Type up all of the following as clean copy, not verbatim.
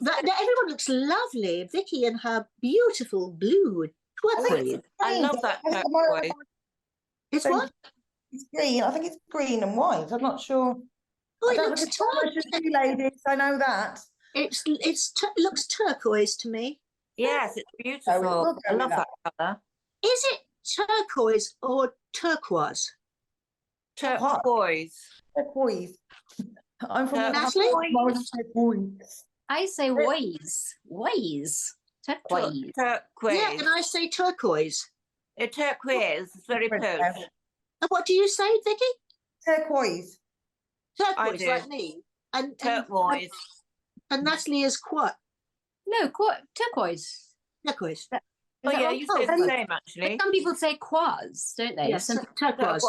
Everyone looks lovely. Vicky in her beautiful blue turquoise. I love that turquoise. It's what? It's green. I think it's green and white. I'm not sure. Oh, it looks ladies. I know that. It looks turquoise to me. Yes, it's beautiful. I love that colour. Is it turquoise or turquoise? Turquoise. Turquoise. I'm from Natalie? I say turquoise. Turquoise. Turquoise. Yeah, and I say turquoise. Turquoise is very close. And what do you say, Vicky? Turquoise. Turquoise, like me. And turquoise. And Natalie is what? No, turquoise. Turquoise. Oh yeah, you say the same actually. Some people say quaz, don't they? Yes, turquoise.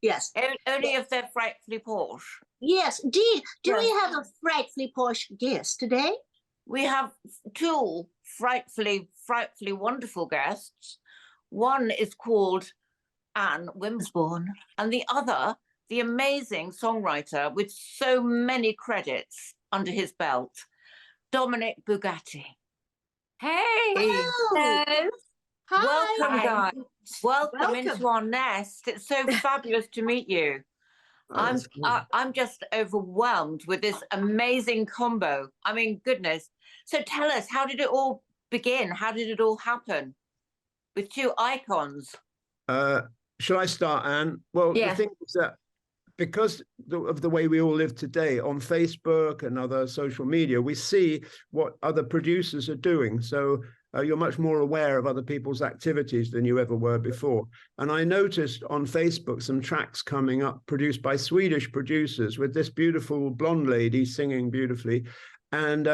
Yes. Only if they're frightfully posh. Yes. Do we have a frightfully posh guest today? We have two frightfully wonderful guests. One is called Anne Winsborn, and the other, the amazing songwriter with so many credits under his belt, Dominic Bugatti. Hey! Hello. Hi. Welcome, guys. Welcome Welcome into our nest. It's so fabulous to meet you. I'm just overwhelmed with this amazing combo. I mean, goodness. So tell us, how did it all begin? How did it all happen with two icons? Shall I start, Anne? Well, the thing is that because of the way we all live today on Facebook and other social media, we see what other producers are doing. So you're much more aware of other people's activities than you ever were before. And I noticed on Facebook some tracks coming up produced by Swedish producers with this beautiful blonde lady singing beautifully. And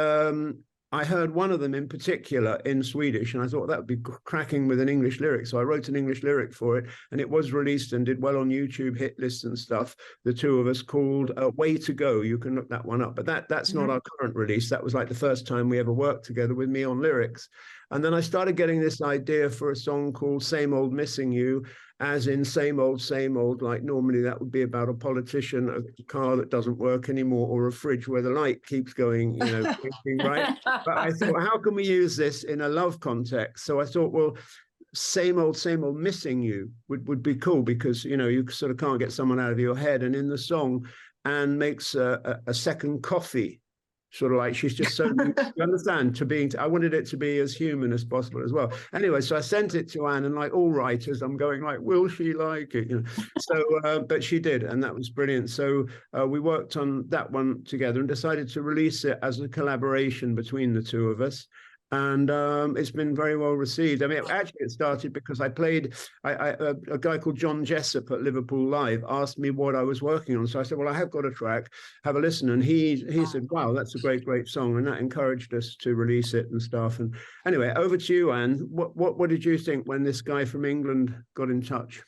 I heard one of them in particular in Swedish, and I thought that would be cracking with an English lyric. So I wrote an English lyric for it, and it was released and did well on YouTube hit lists and stuff. The two of us, called Way to Go. You can look that one up. But that's not our current release. That was like the first time we ever worked together with me on lyrics. And then I started getting this idea for a song called Same Old Missing You, as in same old, like normally that would be about a politician, a car that doesn't work anymore, or a fridge where the light keeps going, blinking, right? But I thought, how can we use this in a love context? So I thought, well, same old missing you would be cool, because, you sort of can't get someone out of your head. And in the song, Anne makes a second coffee, sort of like she's just so, you understand, I wanted it to be as human as possible as well. Anyway, so I sent it to Anne, and like all writers, I'm going like, will she like it? So, but she did, and that was brilliant. So we worked on that one together and decided to release it as a collaboration between the two of us. And it's been very well received. I mean, it started because I played, a guy called John Jessup at Liverpool Live asked me what I was working on. So I said, well, I have got a track, have a listen. And he said, wow, that's a great song. And that encouraged us to release it and stuff. And anyway, over to you, Anne. What did you think when this guy from England got in touch?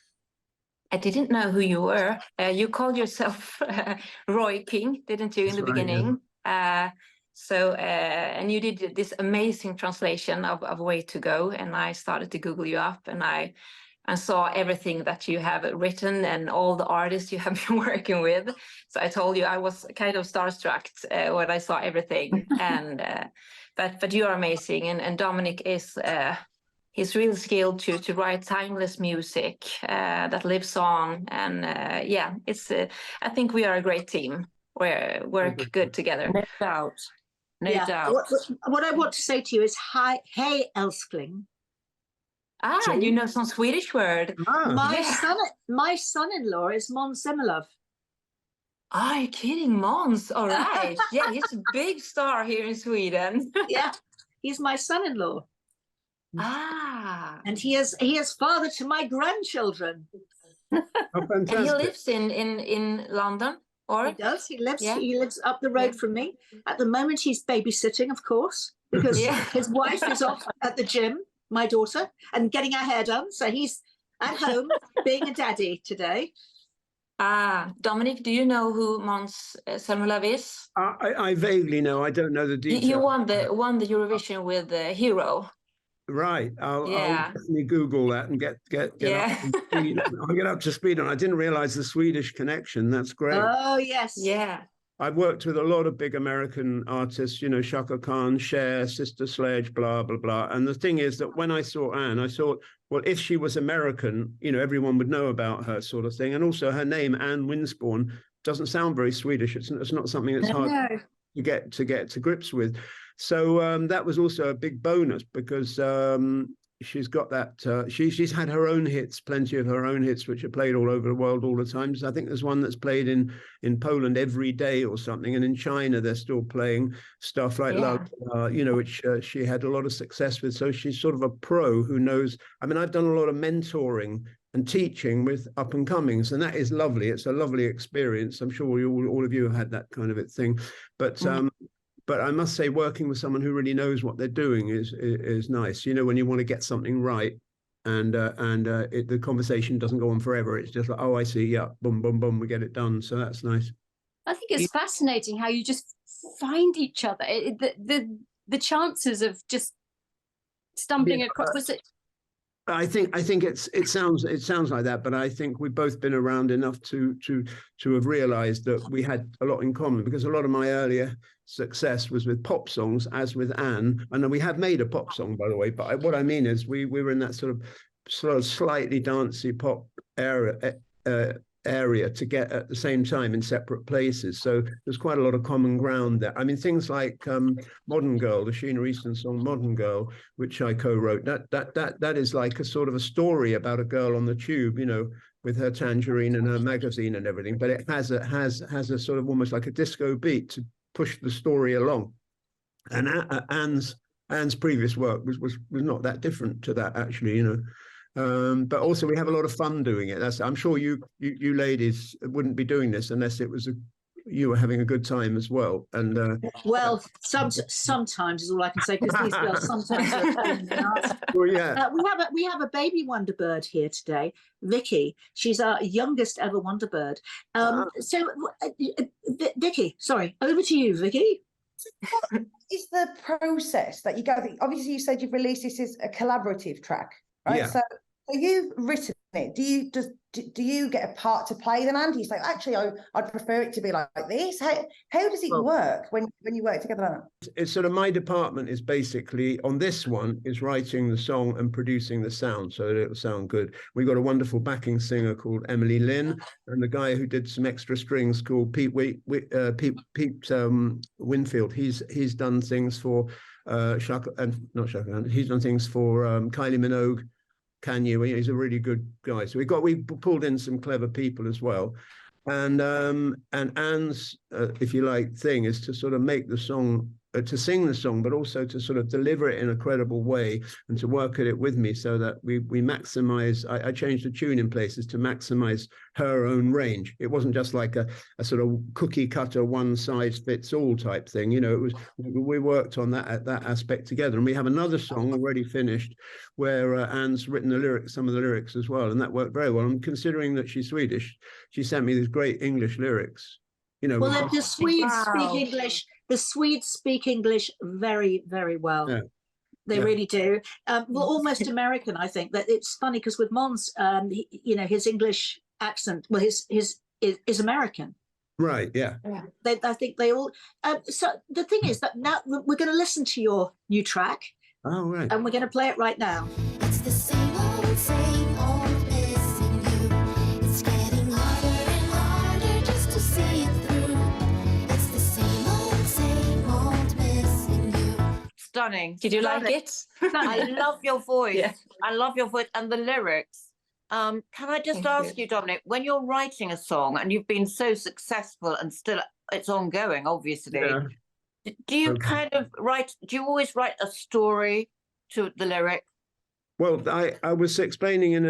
I didn't know who you were. You called yourself Roy King, didn't you, in the beginning? Yeah. So, and you did this amazing translation of Way to Go, and I started to Google you up, and I saw everything that you have written and all the artists you have been working with. So I told you I was kind of starstruck when I saw everything. And but you are amazing, and Dominic is he's really skilled to write timeless music that lives on, and it's I think we are a great team. We work good together. No doubt. No doubt. What I want to say to you is, hey, Elskling. You know some Swedish word. My son-in-law is Måns Zelmerlöw. Are you kidding, Måns? All right. Yeah, he's a big star here in Sweden. Yeah, he's my son-in-law. And he is father to my grandchildren. Oh, fantastic. And he lives in London. Or? He does. He lives up the road from me. At the moment, he's babysitting, of course, because his wife is off at the gym, my daughter, and getting her hair done. So he's at home being a daddy today. Dominic, do you know who Måns Zelmerlöw is? I vaguely know. I don't know the details. He won the Eurovision with Hero. Right. I'll definitely Google that and get up to speed. I'll get up to speed. And I didn't realize the Swedish connection. That's great. Oh, yes. Yeah. I've worked with a lot of big American artists, you know, Shaka Khan, Cher, Sister Sledge, blah, blah, blah. And the thing is that when I saw Anne, I thought, well, if she was American, you know, everyone would know about her, sort of thing. And also her name, Anne Winsborn, doesn't sound very Swedish. It's not something that's hard to get to grips with. So that was also a big bonus, because she's got that, she's had her own hits, plenty of her own hits, which are played all over the world all the time. So I think there's one that's played in Poland every day or something, and in China they're still playing stuff like Love, you know, which she had a lot of success with. So she's sort of a pro who knows. I mean, I've done a lot of mentoring and teaching with up and comings, and that is lovely. It's a lovely experience. I'm sure all of you have had that kind of a thing, but I must say, working with someone who really knows what they're doing is nice. You know, when you want to get something right, and the conversation doesn't go on forever. It's just like, oh, I see, yeah, boom, boom, boom, we get it done. So that's nice. I think it's fascinating how you just find each other. The chances of just stumbling across. Was it? I think it sounds like that, but I think we've both been around enough to have realised that we had a lot in common, because a lot of my earlier success was with pop songs, as with Anne. And we have made a pop song, by the way. But what I mean is we were in that sort of slightly dancey pop area to get at the same time in separate places. So there's quite a lot of common ground there. I mean, things like Modern Girl, the Sheena Easton song Modern Girl, which I co-wrote, that is like a sort of a story about a girl on the tube, you know, with her tangerine and her magazine and everything. But it has a sort of almost like a disco beat to push the story along. And Anne's previous work was not that different to that, actually, you know. But also we have a lot of fun doing it. I'm sure you ladies wouldn't be doing this unless it was you were having a good time as well. And well, sometimes is all I can say, because these girls sometimes are a pain in the arse. Well, yeah. We have a baby Wonderbird here today, Vicky. She's our youngest ever Wonderbird. So, Vicky, sorry, over to you, Vicky. What is the process that you go through? Obviously, you said you've released this as a collaborative track, right? Yeah. So you've written it. Do you get a part to play then, Andy? You say, actually, I'd prefer it to be like this. How does it work when you work together? It's sort of, my department is basically on this one is writing the song and producing the sound so that it'll sound good. We've got a wonderful backing singer called Emily Lynn, and the guy who did some extra strings called Pete Winfield. He's done things for Shaka, and not Shaka. He's done things for Kylie Minogue. Kanye, he's a really good guy. So we pulled in some clever people as well, and Anne's if you like thing is to sort of make the song, to sing the song, but also to sort of deliver it in a credible way and to work at it with me so that we maximize. I changed the tune in places to maximize her own range. It wasn't just like a sort of cookie cutter, one size fits all type thing. You know, it was, we worked on that aspect together. And we have another song already finished where Anne's written the lyrics, some of the lyrics as well. And that worked very well. And considering that she's Swedish, she sent me these great English lyrics. You know, well, the Swedes speak English. The Swedes speak English very, very well. Yeah. They really do. Well, almost American, I think. But it's funny because with Mons, you know, his English accent, well, his is American. Right. Yeah. I think they all. So the thing is that now we're going to listen to your new track. Oh, right. And we're going to play it right now. It's the same old missing you. It's getting harder and harder just to see it through. It's the same old missing you. Stunning. Did you like it? I love your voice. Yeah. I love your voice and the lyrics. Can I just ask you, Dominic, when you're writing a song and you've been so successful and still it's ongoing, obviously, do you kind of do you always write a story to the lyric? Well, I was explaining in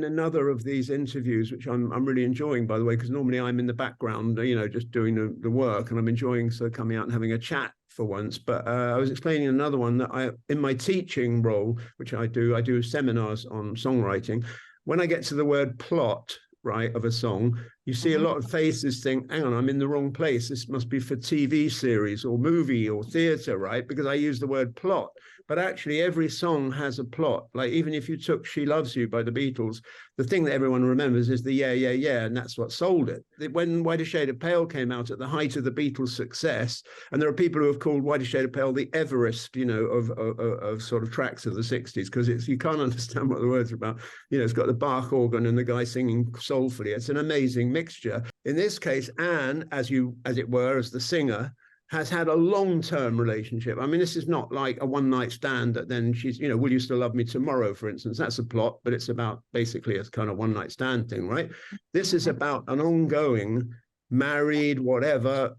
another of these interviews, which I'm really enjoying, by the way, because normally I'm in the background, you know, just doing the work, and I'm enjoying coming out and having a chat for once. But I was explaining another one that in my teaching role, which I do seminars on songwriting. When I get to the word plot, right, of a song, you see a lot of faces think, hang on, I'm in the wrong place. This must be for TV series or movie or theatre, right? Because I use the word plot. but actually every song has a plot. Like even if you took She Loves You by the Beatles, the thing that everyone remembers is the yeah, yeah, yeah, and that's what sold it. When Whiter Shade of Pale came out at the height of the Beatles' success, and there are people who have called Whiter Shade of Pale the Everest, you know, of sort of tracks of the 60s, because it's, you can't understand what the words are about. You know, it's got the Bach organ and the guy singing soulfully. It's an amazing mixture. In this case, Anne, as it were, as the singer, has had a long-term relationship. I mean, this is not like a one-night stand that then she's, you know, will you still love me tomorrow, for instance? That's a plot, but it's about basically a kind of one-night stand thing, right? This is about an ongoing, married, whatever,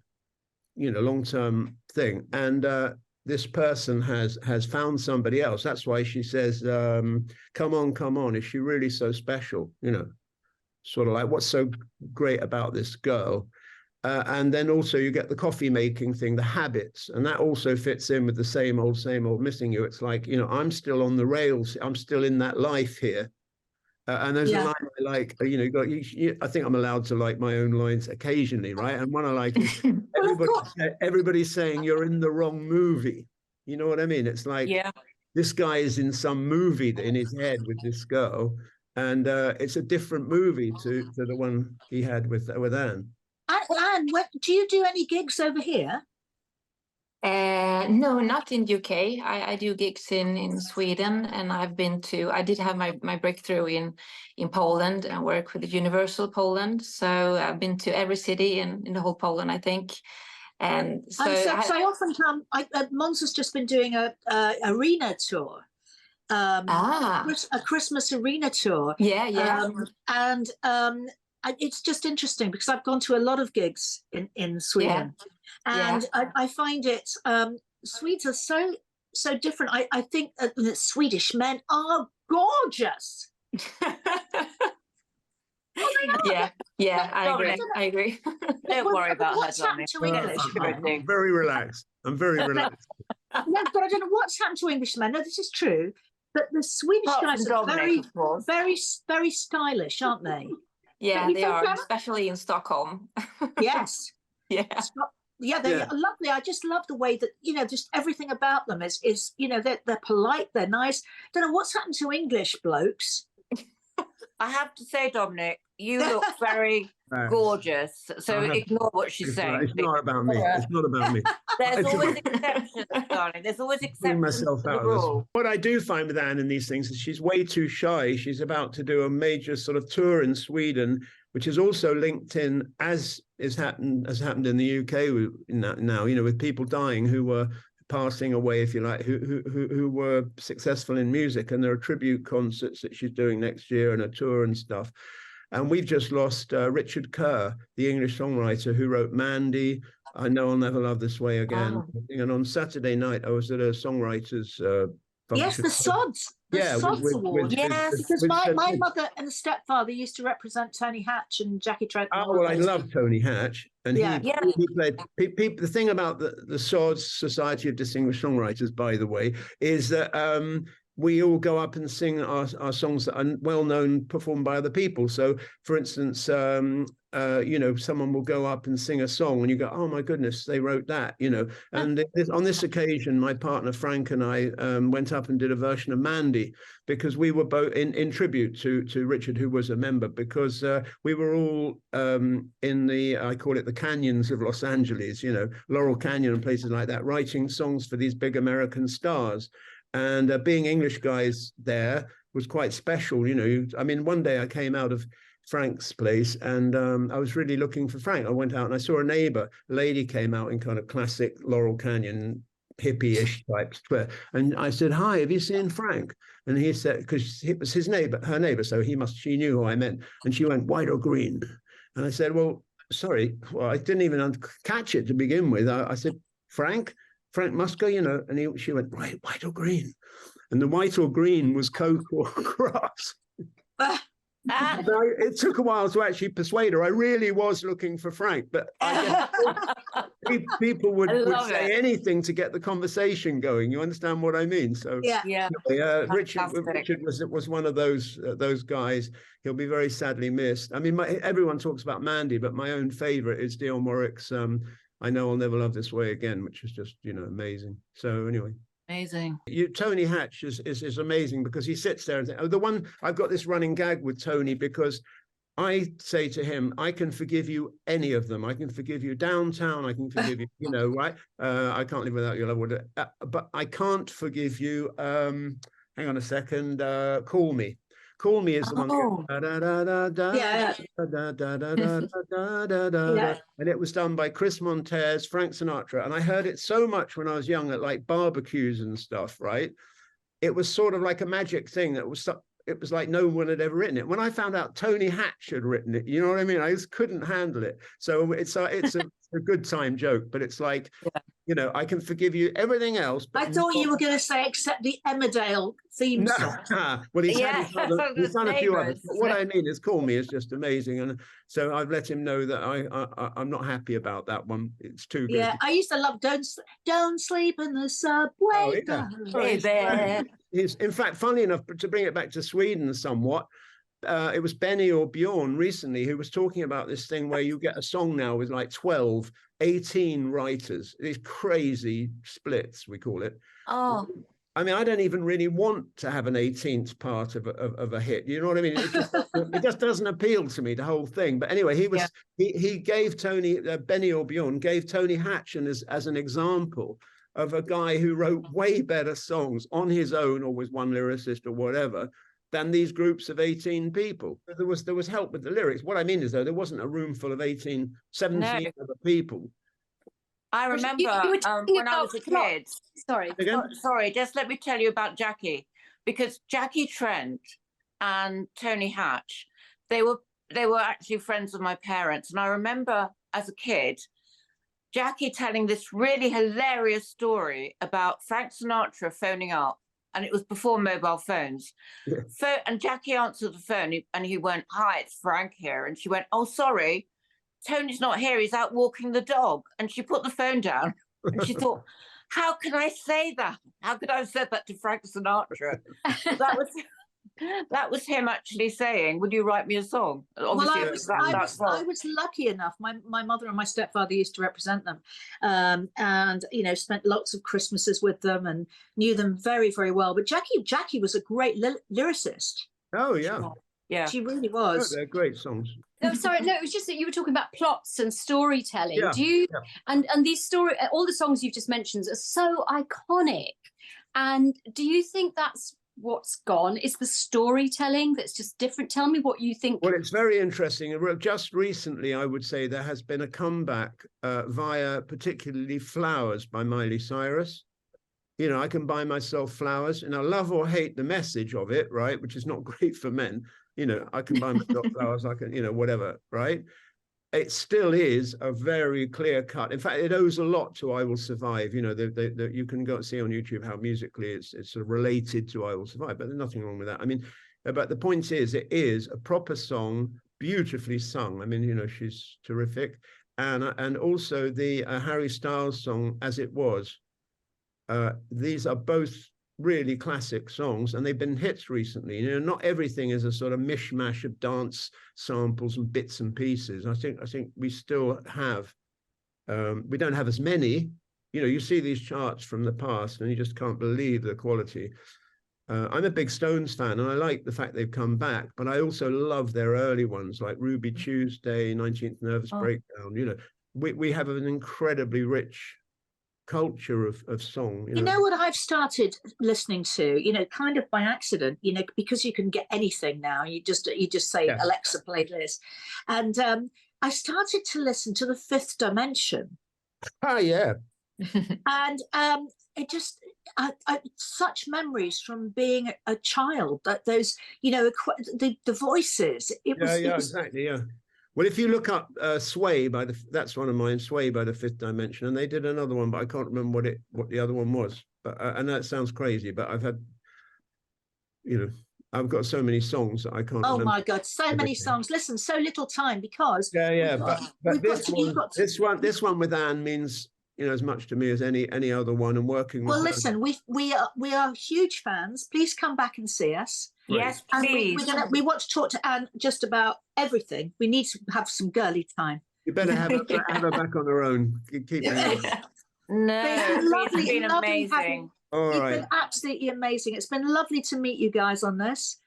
you know, long-term thing. And this person has found somebody else. That's why she says, come on, is she really so special? You know, sort of like, what's so great about this girl? And then also you get the coffee making thing, the habits, and that also fits in with the same old missing you. It's like, you know, I'm still on the rails. I'm still in that life here. And there's a line I like, you know, I think I'm allowed to like my own lines occasionally, right? And one I like is everybody's saying you're in the wrong movie. You know what I mean? It's like, this guy is in some movie in his head with this girl, and it's a different movie to the one he had with Anne. Anne, do you do any gigs over here? No, not in UK. I do gigs in Sweden, and I did have my breakthrough in Poland and work with Universal Poland. So I've been to every city in the whole Poland, I think. And so I often come. Monza's just been doing a arena tour. A Christmas arena tour. It's just interesting because I've gone to a lot of gigs in Sweden, and I find it Swedes are so different. I think that Swedish men are gorgeous. I agree. Don't worry about her, Dominic. I'm very relaxed. No, but I don't know what's happened to Englishmen. No, this is true. But the Swedish guys are very stylish, aren't they? Yeah, they are, especially in Stockholm. Yes. They're lovely. I just love the way that, you know, just everything about them is you know, they're polite, they're nice. Don't know what's happened to English blokes. I have to say, Dominic, you look very gorgeous. So ignore what she's saying. It's not about me. It's not about me. There's always exceptions, darling. There's always exceptions myself to the out rule. of this. What I do find with Anne in these things is she's way too shy. She's about to do a major sort of tour in Sweden, which is also linked in, as has happened in the UK now, you know, with people dying who were passing away, if you like, who were successful in music, and there are tribute concerts that she's doing next year and a tour and stuff. And we've just lost Richard Kerr, the English songwriter who wrote Mandy, I Know I'll Never Love This Way Again. And on Saturday night, I was at a songwriters function. Yes, the Sods. Sods Award. Because my mother and stepfather used to represent Tony Hatch and Jackie Trent. Oh, well, I love Tony Hatch. And he played. The thing about the Sods Society of Distinguished Songwriters, by the way, is that we all go up and sing our songs that are well known, performed by other people. So, for instance, you know, someone will go up and sing a song, and you go, "Oh my goodness, they wrote that," you know. And on this occasion, my partner Frank and I went up and did a version of Mandy, because we were both in tribute to Richard, who was a member, because we were all in the, I call it the canyons of Los Angeles, you know, Laurel Canyon and places like that, writing songs for these big American stars. And being English guys there was quite special, you know. I mean, one day I came out of Frank's place, and I was really looking for Frank. I went out and I saw a neighbor. A lady came out in kind of classic Laurel Canyon hippie-ish type square, and I said, "Hi, have you seen Frank?" And he said, because it was her neighbor, so she knew who I meant. And she went, "White or green?" And I said, "Well, sorry, well, I didn't even catch it to begin with." I said, Frank Musker, you know." And she went, "Right, white or green?" And the white or green was coke or grass. It took a while to actually persuade her. I really was looking for Frank, but I guess people would say anything to get the conversation going. You understand what I mean? So Richard was one of those guys. He'll be very sadly missed. I mean, everyone talks about Mandy, but my own favorite is Dionne Warwick's I Know I'll Never Love This Way Again, which is just, you know, amazing. So anyway. Amazing. Tony Hatch is amazing because he sits there and the one I've got this running gag with Tony because I say to him, I can forgive you any of them. I can forgive you Downtown. I can forgive you, you know, right? I can't live without your love. But I can't forgive you. Hang on a second. Call Me. Call Me is the one. And it was done by Chris Montez, Frank Sinatra. And I heard it so much when I was young at like barbecues and stuff, right? It was sort of like a magic thing that was it was like no one had ever written it. When I found out Tony Hatch had written it, you know what I mean? I just couldn't handle it. So it's a good time joke, but it's like, you know, I can forgive you everything else. But I thought you were going to say except the Emmerdale theme song. Well, he's done a few others. But what I mean is Call Me is just amazing. And so I've let him know that I'm not happy about that one. It's too good. Yeah, I used to love Don't Sleep in the Subway. In fact, funnily enough, to bring it back to Sweden somewhat, it was Benny or Bjorn recently who was talking about this thing where you get a song now with like 12, 18 writers, these crazy splits, we call it. Oh. I mean, I don't even really want to have an 18th part of a hit. You know what I mean? It just doesn't appeal to me, the whole thing. But anyway, he gave Tony, Benny or Bjorn gave Tony Hatch as an example of a guy who wrote way better songs on his own or with one lyricist or whatever than these groups of 18 people. There was help with the lyrics. What I mean is, though, there wasn't a room full of 17 other people. I remember when I was a kid. Sorry, just let me tell you about Jackie, because Jackie Trent and Tony Hatch, they were actually friends of my parents. And I remember as a kid, Jackie telling this really hilarious story about Frank Sinatra phoning up, and it was before mobile phones. Yeah. And Jackie answered the phone, and he went, "Hi, it's Frank here." And she went, "Oh, sorry, Tony's not here. He's out walking the dog." And she put the phone down, and she thought, "How can I say that? How could I have said that to Frank Sinatra?" That was him actually saying, "Would you write me a song?" Obviously, I was lucky enough. My mother and my stepfather used to represent them, and you know, spent lots of Christmases with them and knew them very, very well. But Jackie was a great lyricist. Oh yeah, yeah, she really was. Oh, they're great songs. No, sorry, no, it was just that you were talking about plots and storytelling. Yeah, do you? Yeah. And these all the songs you've just mentioned are so iconic. And do you think that's what's gone? Is the storytelling that's just different? Tell me what you think. Well, it's very interesting. Just recently, I would say there has been a comeback via particularly Flowers by Miley Cyrus. You know, I can buy myself flowers, and I love or hate the message of it, right? Which is not great for men. You know, I can buy myself flowers, I can, you know, whatever, right? It still is a very clear cut. In fact, it owes a lot to I Will Survive. You know, you can go see on YouTube how musically it's sort of related to I Will Survive, but there's nothing wrong with that. I mean, but the point is, it is a proper song, beautifully sung. I mean, you know, she's terrific. And also the Harry Styles song, As It Was. These are both really classic songs, and they've been hits recently. You know, not everything is a sort of mishmash of dance samples and bits and pieces. I think we still have, we don't have as many. You know, you see these charts from the past and you just can't believe the quality. I'm a big Stones fan, and I like the fact they've come back, but I also love their early ones like Ruby Tuesday, 19th Nervous Breakdown. You know, we have an incredibly rich culture of song. You know what I've started listening to, you know, kind of by accident, you know, because you can get anything now. You just say, Alexa, play this. And I started to listen to The Fifth Dimension. Oh, yeah. And it just, such memories from being a child, that those, you know, the voices. Exactly, yeah. Well, if you look up Sway that's one of mine, Sway by The Fifth Dimension, and they did another one, but I can't remember what the other one was. But and that sounds crazy, but I've had, you know, I've got so many songs that I can't. Oh my God, so many songs! Listen, so little time because but this one with Anne means, you know, as much to me as any other one, and working with. Well, listen, we are huge fans. Please come back and see us. Yes, please. And we want to talk to Anne just about everything. We need to have some girly time. You better have her back on her own. Keep me. No, it's been amazing. All You've right. been absolutely amazing. It's been lovely to meet you guys on this.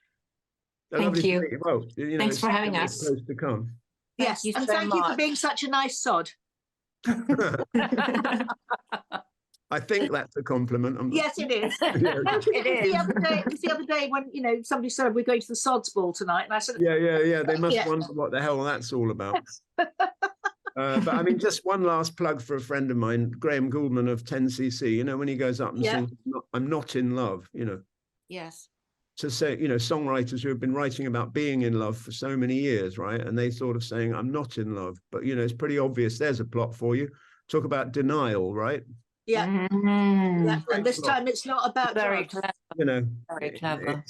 Thank you. Well, Thanks for having us. Supposed to come. Yes, you and so thank you for much. being such a nice sod. I think that's a compliment. Yes, it is. It is. The other day when somebody said we're going to the sods ball tonight, and I said, Yeah. They must Yeah. wonder what the hell that's all about. But I mean, just one last plug for a friend of mine, Graham Gouldman of 10cc. You know, when he goes up and sings, "I'm not in love," Yes. to say, songwriters who have been writing about being in love for so many years, right? And they sort of saying, "I'm not in love," but it's pretty obvious. There's a plot for you. Talk about denial, right? Yeah. And this time it's not about Very drugs. clever. Very clever.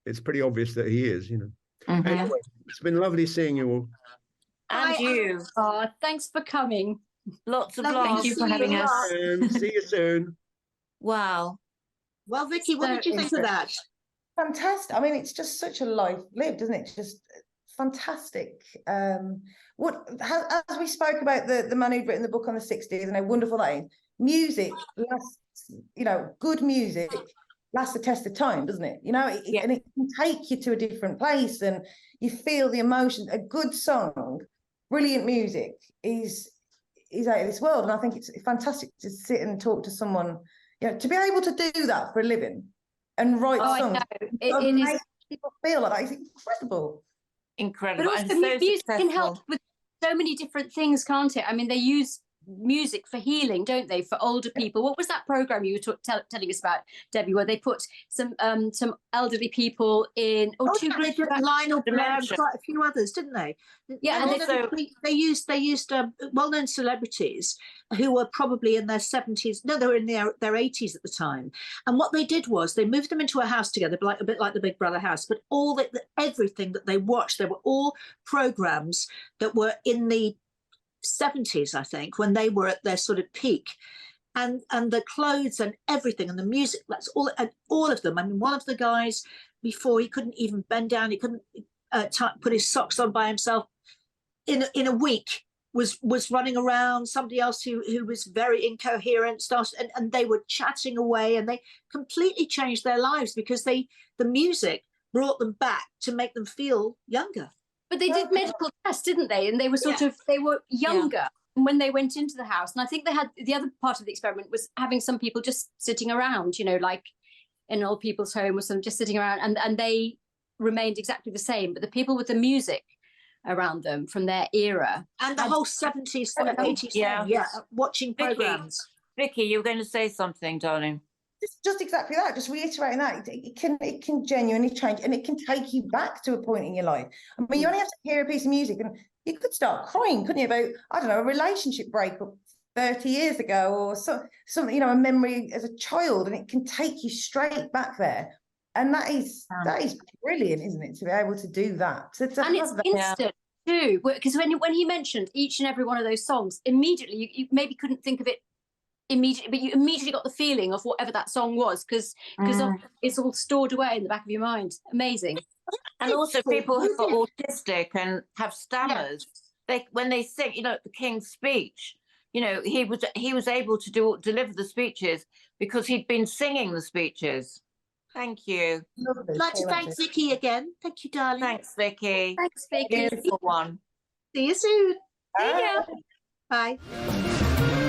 It's pretty obvious that he is. Mhm. Anyway, it's been lovely seeing you all. And you. Oh, thanks for coming. Lots of Lovely love. Thank you for having us. And see you soon. Wow. Well, Vicky, what did you think of that? Fantastic. I mean, it's just such a life lived, isn't it? Just fantastic. As we spoke about the man who'd written the book on the 60s and how wonderful that is, music lasts, good music lasts the test of time, doesn't it? And it can take you to a different place and you feel the emotion. A good song, brilliant music is out of this world. And I think it's fantastic to sit and talk to someone, to be able to do that for a living and write songs. It is. People feel like that is incredible. Incredible. But also, and so music can help successful. with so many different things, can't it? I mean, they use music for healing, don't they, for older people? What was that program you were telling us about, Debbie, where they put some elderly people in, They did Lionel Blair and dementia. quite a few others, didn't they? Yeah, and and they used well-known celebrities who were probably in their 70s. No, they were in their 80s at the time. And what they did was they moved them into a house together, a bit like the Big Brother house. But everything that they watched, they were all programs that were in the 70s, I think, when they were at their sort of peak, and the clothes and everything and the music, that's all of them. I mean, one of the guys, before, he couldn't even bend down, he couldn't put his socks on by himself. In a week was running around. Somebody else who was very incoherent started, and they were chatting away, and they completely changed their lives because the music brought them back to make them feel younger. But they did medical tests, didn't they? And they were they were younger when they went into the house. And I think they had, the other part of the experiment was having some people just sitting around, like in an old people's home or something, just sitting around, and they remained exactly the same. But the people with the music around them from their era. And the whole 70s, 80s, watching programs. Vicky, you were going to say something, darling. Just exactly that, just reiterating that it can genuinely change, and it can take you back to a point in your life. I mean, you only have to hear a piece of music and you could start crying, couldn't you, about, I don't know, a relationship breakup 30 years ago, or something, a memory as a child, and it can take you straight back there. And that is brilliant, isn't it, to be able to do that? And it's instant too, because when he mentioned each and every one of those songs, immediately you maybe couldn't think of it immediately, but you immediately got the feeling of whatever that song was, because it's all stored away in the back of your mind. Amazing. And also people who are autistic and have stammers, when they sing, the King's Speech, he was able to deliver the speeches because he'd been singing the speeches. Thank you. I'd like to thank Vicky again. Thank you, darling. Thanks, Vicky. Thanks, Vicky. Beautiful one. See you soon. See ya. Bye.